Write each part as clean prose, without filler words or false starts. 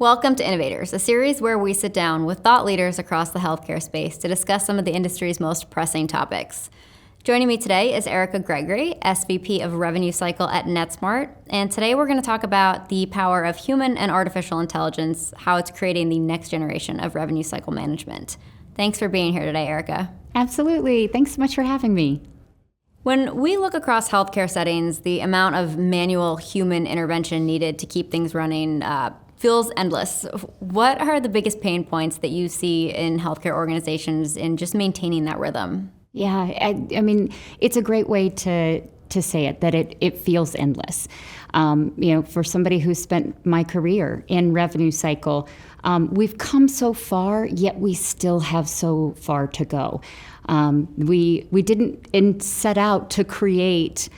Welcome to Innovators, a series where we sit down with thought leaders across the healthcare space to discuss some of the industry's most pressing topics. Joining me today is Gregory, SVP of Revenue Cycle at Netsmart, and today we're going to talk about the power of human and artificial intelligence, how it's creating the next generation of revenue cycle management. Thanks for being here today, Erica. Absolutely. Thanks so much for having me. When we look across healthcare settings, the amount of manual human intervention needed to keep things running feels endless. What are the biggest pain points that you see in healthcare organizations in just maintaining that rhythm? Yeah, I mean, it's a great way to say it, that it feels endless. For somebody who's spent my career in revenue cycle, we've come so far, yet we still have so far to go. We didn't set out to create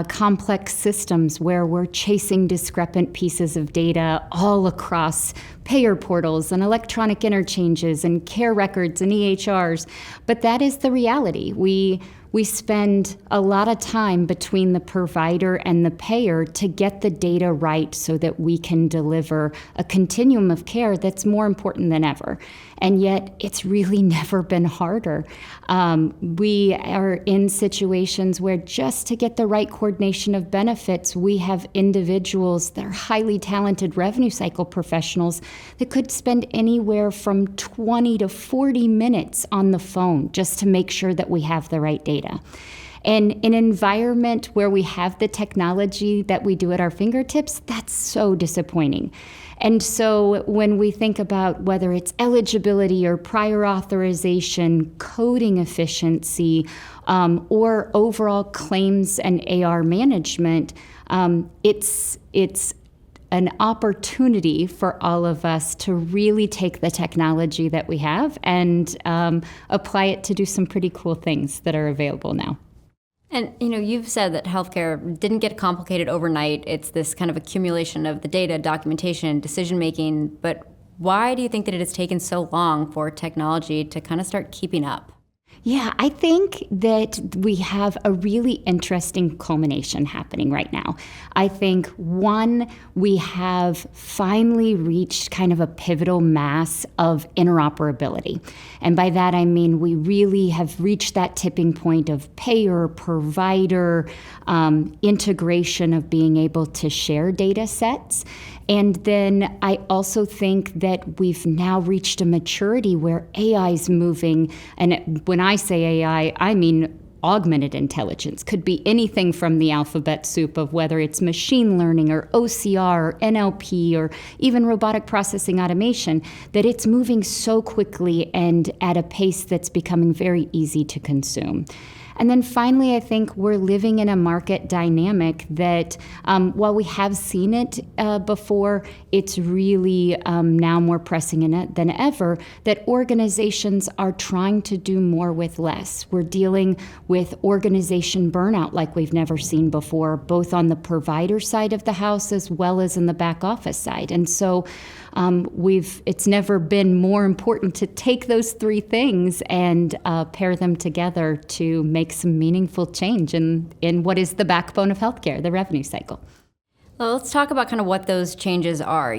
complex systems where we're chasing discrepant pieces of data all across payer portals and electronic interchanges and care records and EHRs. But that is the reality. We spend a lot of time between the provider and the payer to get the data right so that we can deliver a continuum of care that's more important than ever. And yet it's really never been harder. We are in situations where just to get the right coordination of benefits, we have individuals that are highly talented revenue cycle professionals that could spend anywhere from 20 to 40 minutes on the phone just to make sure that we have the right data. In an environment where we have the technology that we do at our fingertips, that's so disappointing. And so when we think about whether it's eligibility or prior authorization, coding efficiency, or overall claims and AR management, it's an opportunity for all of us to really take the technology that we have and apply it to do some pretty cool things that are available now. And, you've said that healthcare didn't get complicated overnight. It's this kind of accumulation of the data, documentation, decision-making. But why do you think that it has taken so long for technology to kind of start keeping up? Yeah, I think that we have a really interesting culmination happening right now. I think, one, we have finally reached kind of a pivotal mass of interoperability. And by that, I mean we really have reached that tipping point of payer, provider, integration of being able to share data sets. And then I also think that we've now reached a maturity where AI is moving. And when I say AI, I mean augmented intelligence. Could be anything from the alphabet soup of whether it's machine learning or OCR or NLP or even robotic processing automation, that it's moving so quickly and at a pace that's becoming very easy to consume. And then finally, I think we're living in a market dynamic that while we have seen it before, it's really now more pressing in it than ever, that organizations are trying to do more with less. We're dealing with organization burnout like we've never seen before, both on the provider side of the house as well as in the back office side. And so it's never been more important to take those three things and pair them together to make some meaningful change in what is the backbone of healthcare, the revenue cycle. Well, let's talk about kind of what those changes are.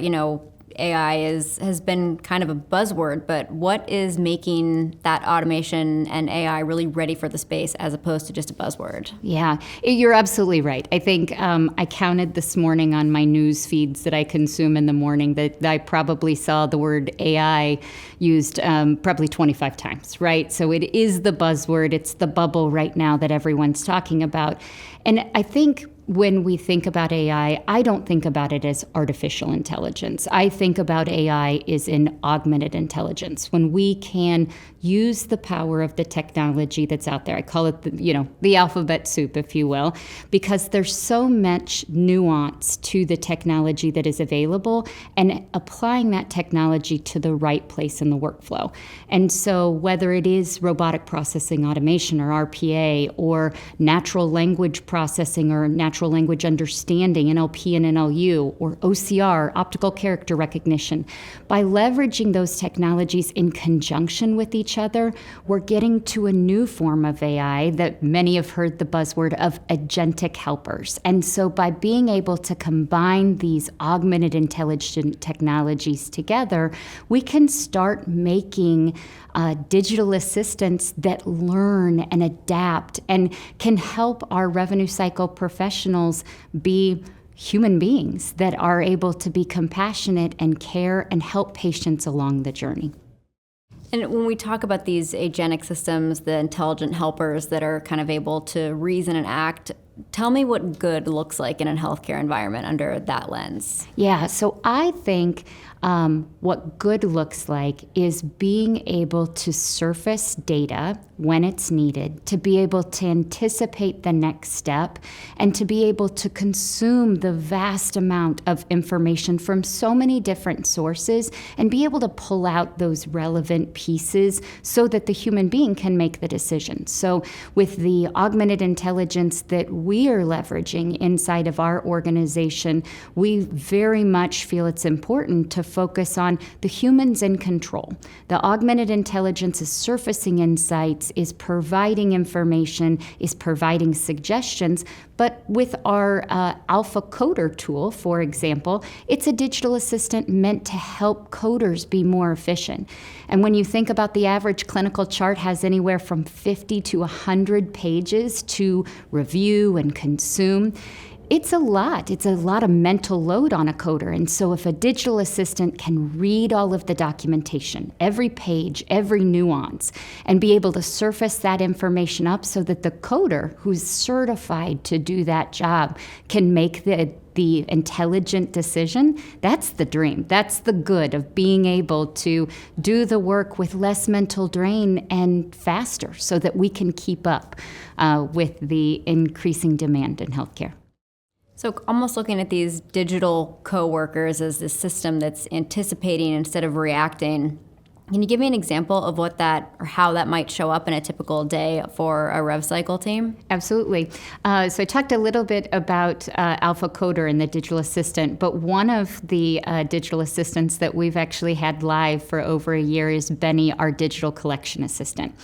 AI has been kind of a buzzword, but what is making that automation and AI really ready for the space as opposed to just a buzzword? Yeah, you're absolutely right. I think I counted this morning on my news feeds that I consume in the morning that I probably saw the word AI used probably 25 times, right? So it is the buzzword. It's the bubble right now that everyone's talking about. And I think when we think about AI, I don't think about it as artificial intelligence. I think about AI as in augmented intelligence. When we can use the power of the technology that's out there, I call it the alphabet soup, if you will, because there's so much nuance to the technology that is available and applying that technology to the right place in the workflow. And so whether it is robotic processing automation or RPA or natural language processing or natural natural language understanding, NLP and NLU, or OCR, optical character recognition. By leveraging those technologies in conjunction with each other, we're getting to a new form of AI that many have heard the buzzword of agentic helpers. And so by being able to combine these augmented intelligence technologies together, we can start making digital assistants that learn and adapt and can help our revenue cycle professionals be human beings that are able to be compassionate and care and help patients along the journey. And when we talk about these agentic systems, the intelligent helpers that are kind of able to reason and act, tell me what good looks like in a healthcare environment under that lens. Yeah, so I think what good looks like is being able to surface data when it's needed, to be able to anticipate the next step, and to be able to consume the vast amount of information from so many different sources and be able to pull out those relevant pieces so that the human being can make the decision. So with the augmented intelligence that we are leveraging inside of our organization, we very much feel it's important to focus on the humans in control. The augmented intelligence is surfacing insights, is providing information, is providing suggestions, but with our Alpha Coder tool, for example, it's a digital assistant meant to help coders be more efficient. And when you think about the average clinical chart has anywhere from 50 to 100 pages to review and consume, it's a lot. It's a lot of mental load on a coder. And so if a digital assistant can read all of the documentation, every page, every nuance, and be able to surface that information up so that the coder who's certified to do that job can make the intelligent decision, that's the dream. That's the good of being able to do the work with less mental drain and faster so that we can keep up with the increasing demand in healthcare. So almost looking at these digital coworkers as this system that's anticipating instead of reacting. Can you give me an example of what that or how that might show up in a typical day for a rev cycle team? Absolutely. So I talked a little bit about Alpha Coder and the digital assistant, but one of the digital assistants that we've actually had live for over a year is Benny, our digital collection assistant.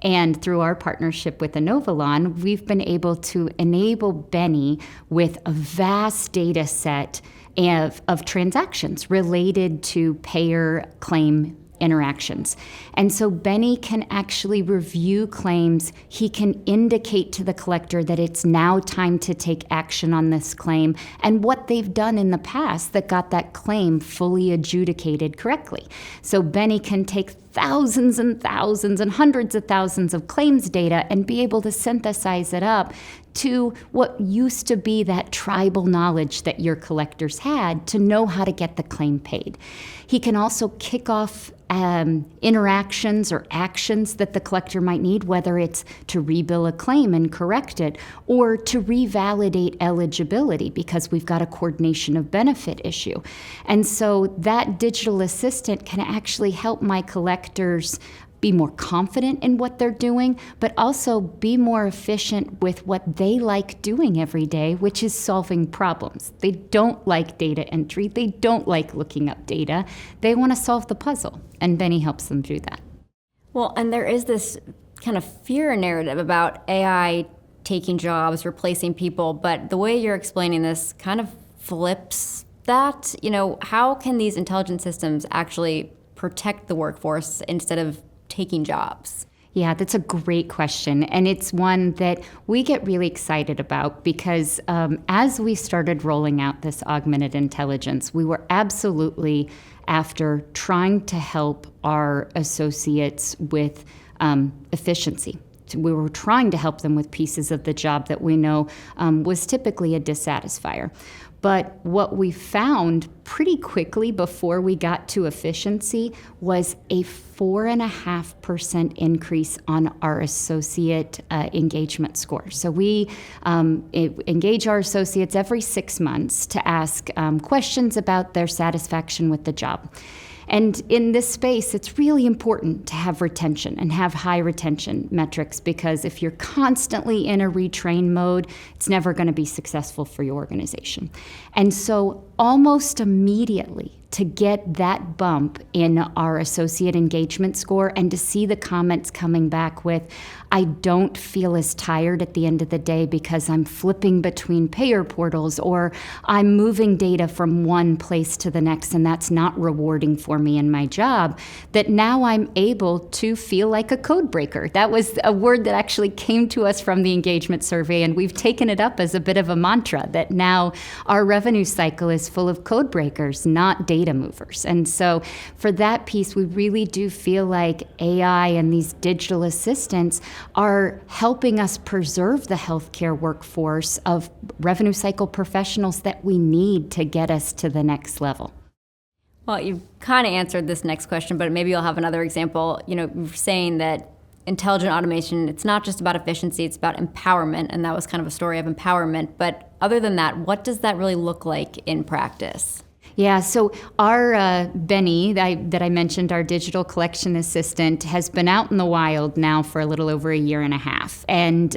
And through our partnership with Inovalon, we've been able to enable Benny with a vast data set of transactions related to payer claim interactions. And so Benny can actually review claims. He can indicate to the collector that it's now time to take action on this claim and what they've done in the past that got that claim fully adjudicated correctly. So Benny can take thousands and thousands and hundreds of thousands of claims data and be able to synthesize it up to what used to be that tribal knowledge that your collectors had to know how to get the claim paid. He can also kick off interactions or actions that the collector might need, whether it's to rebill a claim and correct it, or to revalidate eligibility because we've got a coordination of benefit issue. And so that digital assistant can actually help my collectors be more confident in what they're doing, but also be more efficient with what they like doing every day, which is solving problems. They don't like data entry. They don't like looking up data. They want to solve the puzzle, and Benny helps them do that. Well, and there is this kind of fear narrative about AI taking jobs, replacing people, but the way you're explaining this kind of flips that. How can these intelligent systems actually protect the workforce instead of taking jobs? Yeah, that's a great question. And it's one that we get really excited about because as we started rolling out this augmented intelligence, we were absolutely after trying to help our associates with efficiency. We were trying to help them with pieces of the job that we know was typically a dissatisfier. But what we found pretty quickly before we got to efficiency was a 4.5% increase on our associate engagement score. So we engage our associates every 6 months to ask questions about their satisfaction with the job. And in this space, it's really important to have retention and have high retention metrics, because if you're constantly in a retrain mode, it's never going to be successful for your organization. And so almost immediately, to get that bump in our associate engagement score and to see the comments coming back with, I don't feel as tired at the end of the day because I'm flipping between payer portals, or I'm moving data from one place to the next, and that's not rewarding for me in my job, that now I'm able to feel like a code breaker. That was a word that actually came to us from the engagement survey, and we've taken it up as a bit of a mantra that now our revenue cycle is full of code breakers, not data movers. And so for that piece, we really do feel like AI and these digital assistants are helping us preserve the healthcare workforce of revenue cycle professionals that we need to get us to the next level. Well, you kind of answered this next question, but maybe you'll have another example. You're saying that intelligent automation, it's not just about efficiency, it's about empowerment, and that was kind of a story of empowerment. But other than that, what does that really look like in practice? Yeah, so our Benny that I mentioned, our digital collection assistant, has been out in the wild now for a little over a year and a half. And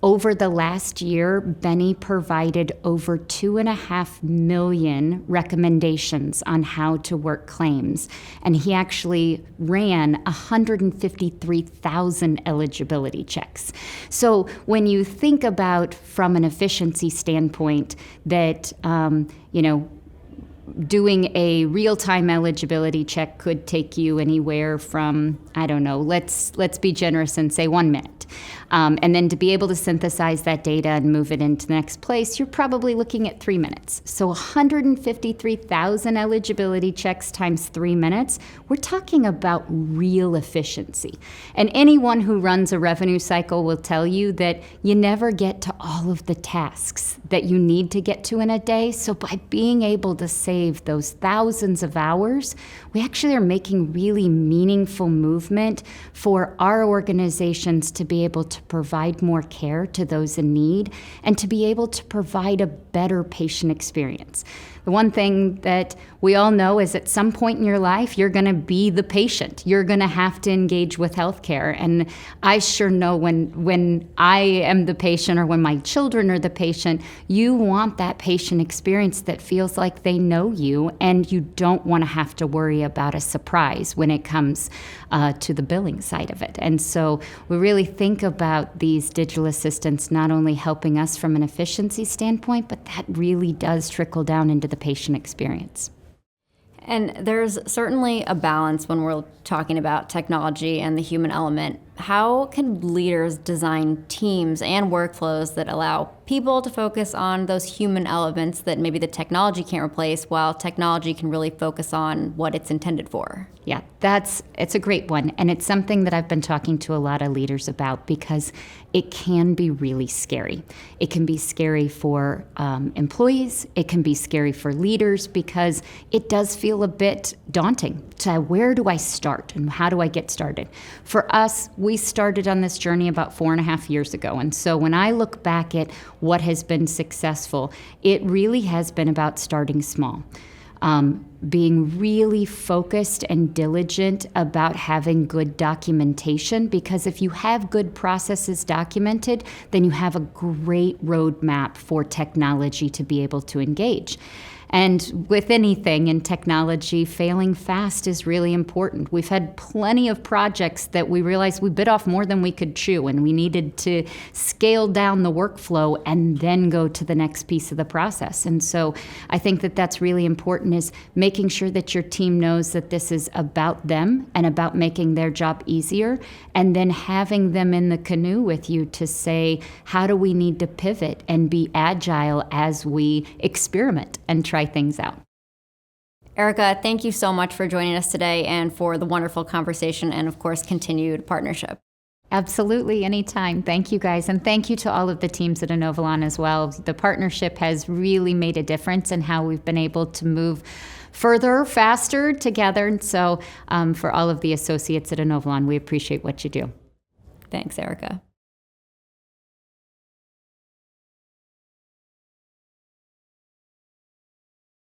over the last year, Benny provided over 2.5 million recommendations on how to work claims. And he actually ran 153,000 eligibility checks. So when you think about, from an efficiency standpoint, that, doing a real-time eligibility check could take you anywhere from, I don't know, let's be generous and say 1 minute. And then to be able to synthesize that data and move it into the next place, you're probably looking at 3 minutes. So 153,000 eligibility checks times 3 minutes, we're talking about real efficiency. And anyone who runs a revenue cycle will tell you that you never get to all of the tasks that you need to get to in a day. So by being able to save those thousands of hours, we actually are making really meaningful movement for our organizations to be able to provide more care to those in need and to be able to provide a better patient experience. The one thing that we all know is at some point in your life, you're going to be the patient. You're going to have to engage with healthcare. And I sure know when I am the patient or when my children are the patient, you want that patient experience that feels like they know you, and you don't want to have to worry about a surprise when it comes to the billing side of it. And so we really think about these digital assistants not only helping us from an efficiency standpoint, but that really does trickle down into the patient experience. And there's certainly a balance when we're talking about technology and the human element. How can leaders design teams and workflows that allow people to focus on those human elements that maybe the technology can't replace, while technology can really focus on what it's intended for? Yeah, it's a great one. And it's something that I've been talking to a lot of leaders about, because it can be really scary. It can be scary for employees. It can be scary for leaders, because it does feel a bit daunting to where do I start and how do I get started? For us, we started on this journey about 4.5 years ago. And so when I look back at what has been successful, it really has been about starting small. Being really focused and diligent about having good documentation, because if you have good processes documented, then you have a great roadmap for technology to be able to engage. And with anything in technology, failing fast is really important. We've had plenty of projects that we realized we bit off more than we could chew, and we needed to scale down the workflow and then go to the next piece of the process. And so I think that that's really important, is making sure that your team knows that this is about them and about making their job easier, and then having them in the canoe with you to say, how do we need to pivot and be agile as we experiment and try things out. Erica, thank you so much for joining us today and for the wonderful conversation and, of course, continued partnership. Absolutely, anytime. Thank you, guys. And thank you to all of the teams at Inovalon as well. The partnership has really made a difference in how we've been able to move further, faster together. And so for all of the associates at Inovalon, we appreciate what you do. Thanks, Erica.